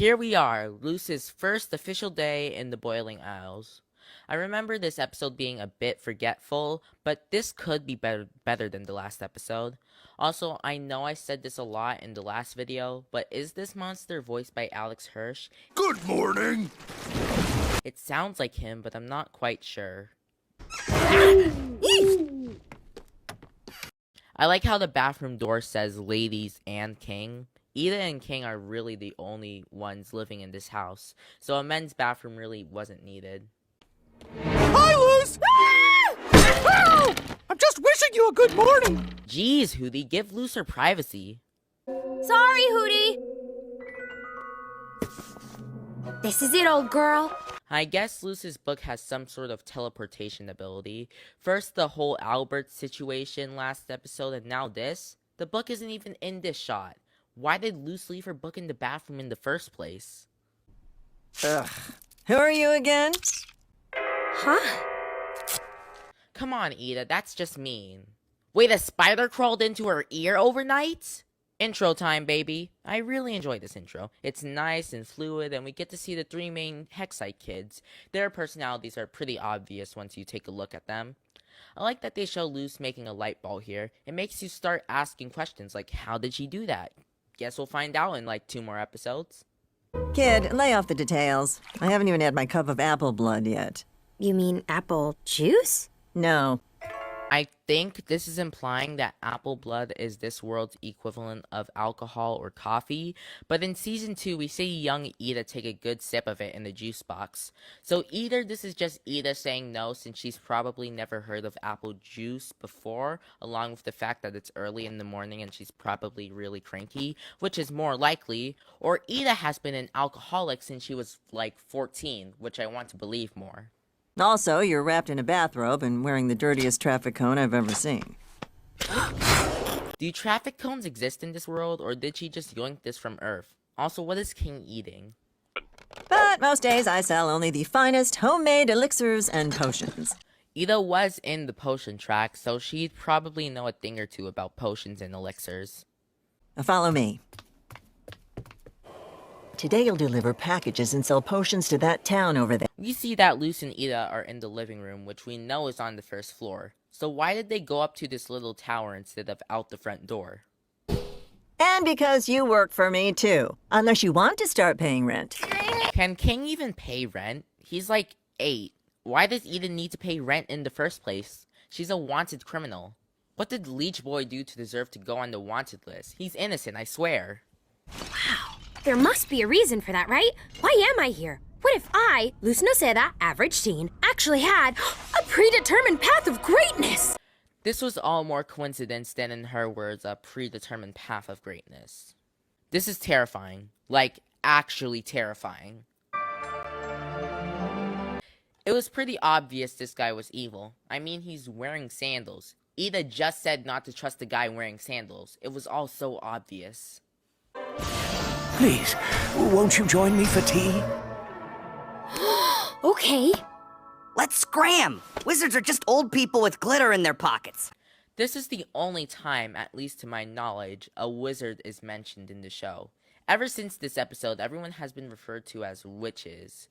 Here we are, Luce's first official day in the Boiling Isles. I remember this episode being a bit forgetful, but this could be better than the last episode. Also, I know I said this a lot in the last video, but is this monster voiced by Alex Hirsch? Good morning! It sounds like him, but I'm not quite sure. I like how the bathroom door says ladies and king. Ida and King are really the only ones living in this house, so a men's bathroom really wasn't needed. Hi, Luz! Oh! I'm just wishing you a good morning! Jeez, Hootie, give Luz her privacy. Sorry, Hootie! This is it, old girl. I guess Luz's book has some sort of teleportation ability. First the whole Albert situation last episode, and now this? The book isn't even in this shot. Why did Luz leave her book in the bathroom in the first place? Ugh. Who are you again? Huh? Come on, Ida, that's just mean. Wait, a spider crawled into her ear overnight? Intro time, baby. I really enjoy this intro. It's nice and fluid, and we get to see the three main Hexite kids. Their personalities are pretty obvious once you take a look at them. I like that they show Luz making a light ball here. It makes you start asking questions like, how did she do that? Guess we'll find out in like 2 more episodes. Kid, lay off the details. I haven't even had my cup of apple blood yet. You mean apple juice? No. I think this is implying that apple blood is this world's equivalent of alcohol or coffee, but in season 2 we see young Ida take a good sip of it in the juice box. So either this is just Ida saying no since she's probably never heard of apple juice before, along with the fact that it's early in the morning and she's probably really cranky, which is more likely, or Ida has been an alcoholic since she was like 14, which I want to believe more. Also, you're wrapped in a bathrobe and wearing the dirtiest traffic cone I've ever seen. Do traffic cones exist in this world, or did she just yoink this from Earth? Also, what is King eating? But most days I sell only the finest homemade elixirs and potions. Ida was in the potion track, so she'd probably know a thing or two about potions and elixirs. Follow me. Today you'll deliver packages and sell potions to that town over there. We see that Luz and Ida are in the living room, which we know is on the first floor. So why did they go up to this little tower instead of out the front door? And because you work for me too. Unless you want to start paying rent. Can King even pay rent? He's like 8. Why does Ida need to pay rent in the first place? She's a wanted criminal. What did Leech Boy do to deserve to go on the wanted list? He's innocent, I swear. Wow. There must be a reason for that, right? Why am I here? What if I, Luz Noceda, average teen, actually had a predetermined path of greatness? This was all more coincidence than, in her words, a predetermined path of greatness. This is terrifying. Like, actually terrifying. It was pretty obvious this guy was evil. I mean, he's wearing sandals. Ida just said not to trust the guy wearing sandals. It was all so obvious. Please, won't you join me for tea? Okay. Let's scram! Wizards are just old people with glitter in their pockets. This is the only time, at least to my knowledge, a wizard is mentioned in the show. Ever since this episode, everyone has been referred to as witches.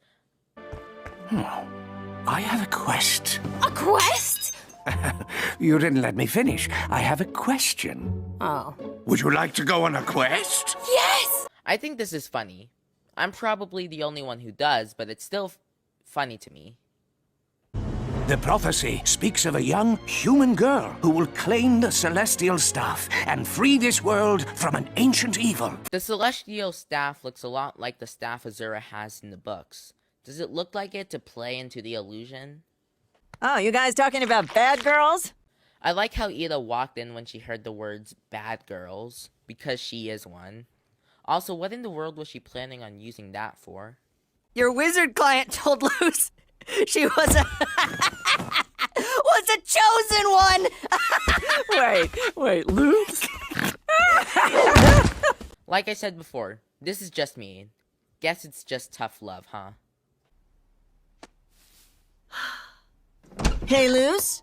I have a quest. A quest? You didn't let me finish. I have a question. Oh. Would you like to go on a quest? Yes! I think this is funny. I'm probably the only one who does, but it's still funny to me. The prophecy speaks of a young human girl who will claim the celestial staff and free this world from an ancient evil. The celestial staff looks a lot like the staff Azura has in the books. Does it look like it to play into the illusion? Oh, you guys talking about bad girls? I like how Ida walked in when she heard the words bad girls, because she is one. Also, what in the world was she planning on using that for? Your wizard client told Luz she was a was a chosen one. Wait, Luz? Like I said before, this is just me. Guess it's just tough love, huh? Hey, Luz?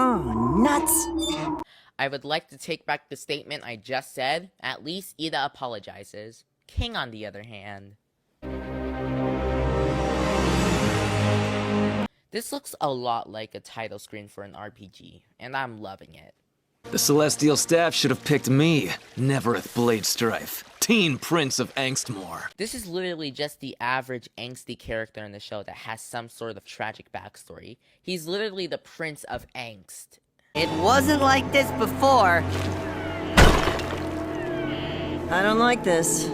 Oh, nuts. I would like to take back the statement I just said. At least Ida apologizes. King, on the other hand. This looks a lot like a title screen for an RPG, and I'm loving it. The Celestial Staff should have picked me, Nevereth Bladestrife, teen prince of Angstmore. This is literally just the average angsty character in the show that has some sort of tragic backstory. He's literally the prince of angst. It wasn't like this before. I don't like this.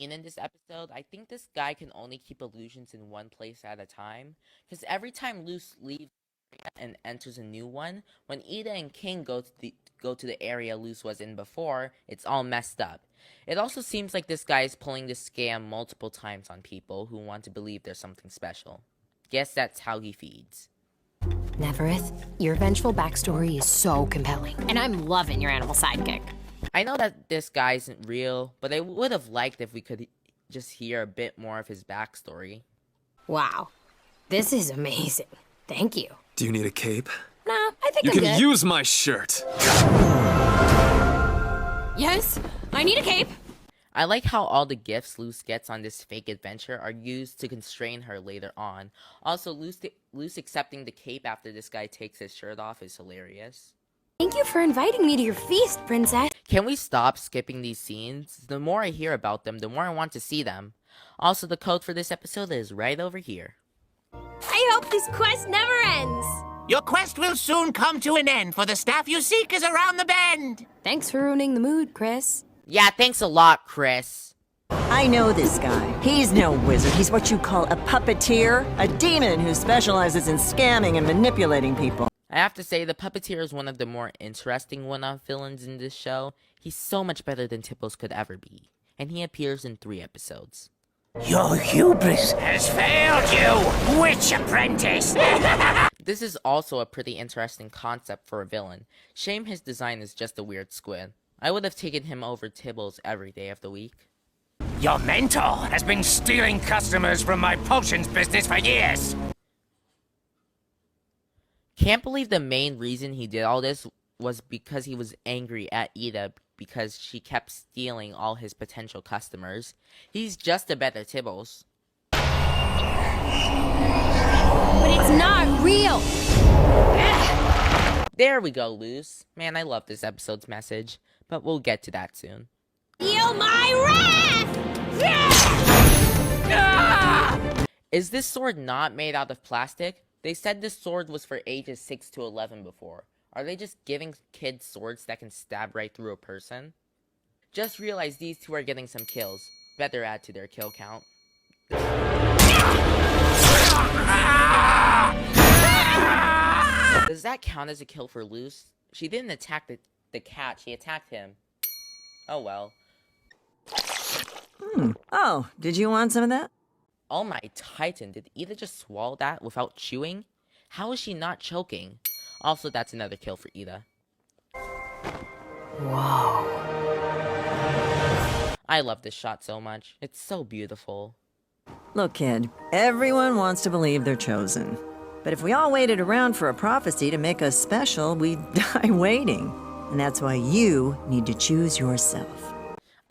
In this episode, I think this guy can only keep illusions in one place at a time, because every time Luce leaves and enters a new one, when Ida and King go to the area Luce was in before, it's all messed up. It also seems like this guy is pulling this scam multiple times on people who want to believe there's something special. Guess that's how he feeds. Nevereth, your vengeful backstory is so compelling, and I'm loving your animal sidekick. I know that this guy isn't real, but I would have liked if we could just hear a bit more of his backstory. Wow, this is amazing. Thank you. Do you need a cape? Nah, I think You I'm can good. use my shirt! Yes, I need a cape. I like how all the gifts Luce gets on this fake adventure are used to constrain her later on. Also, Luce accepting the cape after this guy takes his shirt off is hilarious. Thank you for inviting me to your feast, princess. Can we stop skipping these scenes? The more I hear about them, the more I want to see them. Also, the code for this episode is right over here. I hope this quest never ends. Your quest will soon come to an end, for the staff you seek is around the bend. Thanks for ruining the mood, Chris. Yeah, thanks a lot, Chris. I know this guy. He's no wizard. He's what you call a puppeteer, a demon who specializes in scamming and manipulating people. I have to say, the puppeteer is one of the more interesting one-off villains in this show. He's so much better than Tippos could ever be, and he appears in 3 episodes. Your hubris has failed you, witch apprentice! This is also a pretty interesting concept for a villain. Shame his design is just a weird squid. I would have taken him over Tippos every day of the week. Your mentor has been stealing customers from my potions business for years! Can't believe the main reason he did all this was because he was angry at Ida because she kept stealing all his potential customers. He's just a better Tippos. But it's not real. There we go, Luce. Man, I love this episode's message, but we'll get to that soon. Feel my wrath! Is this sword not made out of plastic? They said this sword was for ages 6 to 11 before. Are they just giving kids swords that can stab right through a person? Just realized these two are getting some kills. Better add to their kill count. Does that count as a kill for Luce? She didn't attack the cat, she attacked him. Oh well. Oh, did you want some of that? Oh my Titan, did Ida just swallow that without chewing? How is she not choking? Also, that's another kill for Ida. Whoa. I love this shot so much. It's so beautiful. Look, kid, everyone wants to believe they're chosen. But if we all waited around for a prophecy to make us special, we'd die waiting. And that's why you need to choose yourself.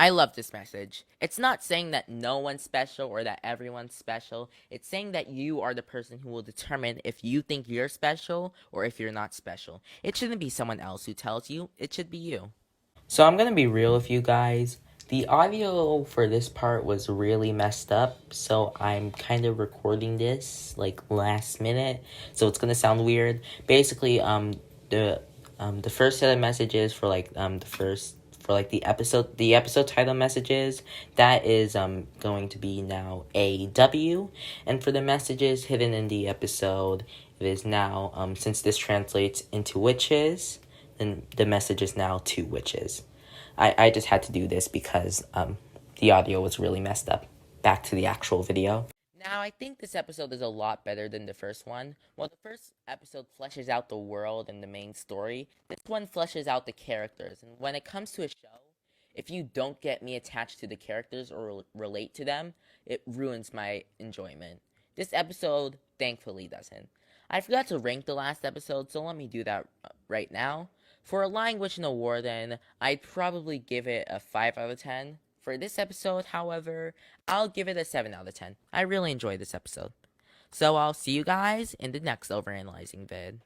I love this message. It's not saying that no one's special or that everyone's special. It's saying that you are the person who will determine if you think you're special or if you're not special. It shouldn't be someone else who tells you. It should be you. So I'm gonna be real with you guys. The audio for this part was really messed up, so I'm kind of recording this like last minute, so it's gonna sound weird. Basically, the first set of messages for the episode title messages, that is going to be now a W, and for the messages hidden in the episode, it is now since this translates into witches, then the message is now 2 witches. I just had to do this because the audio was really messed up. Back to the actual video. Now, I think this episode is a lot better than the first one. While the first episode fleshes out the world and the main story, this one fleshes out the characters. And when it comes to a show, if you don't get me attached to the characters or relate to them, it ruins my enjoyment. This episode, thankfully, doesn't. I forgot to rank the last episode, so let me do that right now. For A Lying Witch and a Warden, I'd probably give it a 5 out of 10. For this episode, however, I'll give it a 7 out of 10. I really enjoyed this episode. So I'll see you guys in the next Overanalyzing vid.